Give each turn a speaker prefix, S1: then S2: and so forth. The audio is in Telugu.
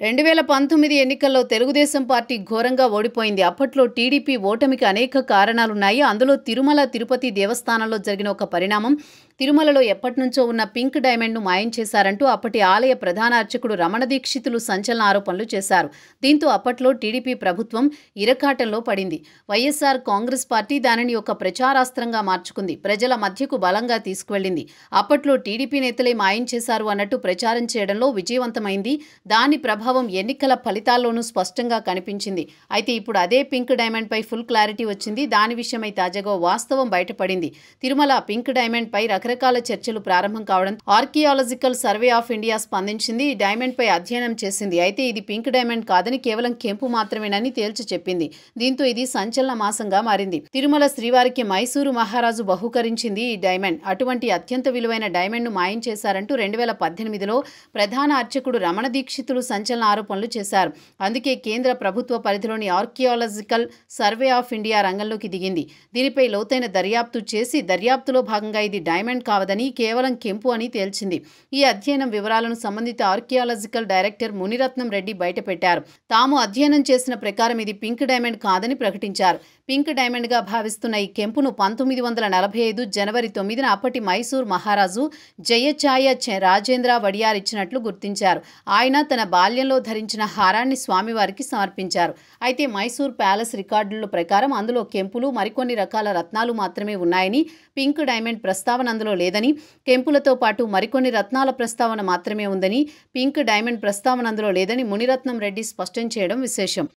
S1: 2019 ఎన్నికల్లో తెలుగుదేశం పార్టీ ఘోరంగా ఓడిపోయింది. అప్పట్లో టీడీపీ ఓటమికి అనేక కారణాలున్నాయి. అందులో తిరుమల తిరుపతి దేవస్థానంలో జరిగిన ఒక పరిణామం, తిరుమలలో ఎప్పటినుంచో ఉన్న పింక్ డైమండ్ను మాయం చేశారంటూ అప్పటి ఆలయ ప్రధాన అర్చకుడు రమణ దీక్షితులు సంచలన ఆరోపణలు చేశారు. దీంతో అప్పట్లో టీడీపీ ప్రభుత్వం ఇరకాటంలో పడింది. వైఎస్ఆర్ కాంగ్రెస్ పార్టీ దానిని ఒక ప్రచారాస్త్రంగా మార్చుకుంది. ప్రజల మధ్యకు బలంగా తీసుకువెళ్లింది. అప్పట్లో టీడీపీ నేతలే మాయం చేశారు అన్నట్టు ప్రచారం చేయడంలో విజయవంతమైంది. దాని ప్రభావం ఎన్నికల ఫలితాల్లోనూ స్పష్టంగా కనిపించింది. అయితే ఇప్పుడు అదే పింక్ డైమండ్ పై ఫుల్ క్లారిటీ వచ్చింది. దాని విషయమై తాజాగా వాస్తవం బయటపడింది. తిరుమల పింక్ డైమండ్ పై రకరకాల చర్చలు ప్రారంభం కావడం ఆర్కియాలజికల్ సర్వే ఆఫ్ ఇండియా స్పందించింది. ఈ డైమండ్ పై అధ్యయనం చేసింది. అయితే ఇది పింక్ డైమండ్ కాదని కేవలం కెంపు మాత్రమేనని తేల్చి చెప్పింది. దీంతో ఇది సంచలన మాసంగా మారింది. తిరుమల శ్రీవారికి మైసూరు మహారాజు బహూకరించింది ఈ డైమండ్. అటువంటి అత్యంత విలువైన డైమండ్ ను మాయం చేశారంటూ 2018లో ప్రధాన అర్చకుడు రమణ దీక్షితులు సంచలన ఆరోపణలు చేశారు. అందుకే కేంద్ర ప్రభుత్వ పరిధిలోని ఆర్కియాలజికల్ సర్వే ఆఫ్ ఇండియా రంగంలోకి దిగింది. దీనిపై లోతైన దర్యాప్తు చేసి దర్యాప్తులో భాగంగా ఇది డైమండ్ కావదని కేవలం కెంపు అని తేల్చింది. ఈ అధ్యయనం వివరాలను సంబంధిత ఆర్కియాలజికల్ డైరెక్టర్ మునిరత్నం రెడ్డి బయటపెట్టారు. తాము అధ్యయనం చేసిన ప్రకారం ఇది పింక్ డైమండ్ కాదని ప్రకటించారు. పింక్ డైమండ్ గా భావిస్తున్న ఈ కెంపును 1945 జనవరి 9న అప్పటి మైసూర్ మహారాజు జయచాయ రాజేంద్ర వడియార్ ఇచ్చినట్లు గుర్తించారు. ఆయన తన బాల్యంలో ధరించిన హారాన్ని స్వామివారికి సమర్పించారు. అయితే మైసూర్ ప్యాలెస్ రికార్డుల ప్రకారం అందులో కెంపులు, మరికొన్ని రకాల రత్నాలు మాత్రమే ఉన్నాయని, పింక్ డైమండ్ ప్రస్తావన అందులో లేదని, కెంపులతో పాటు మరికొన్ని రత్నాల ప్రస్తావన మాత్రమే ఉందని, పింక్ డైమండ్ ప్రస్తావన అందులో లేదని మునిరత్నం రెడ్డి స్పష్టం చేయడం విశేషం.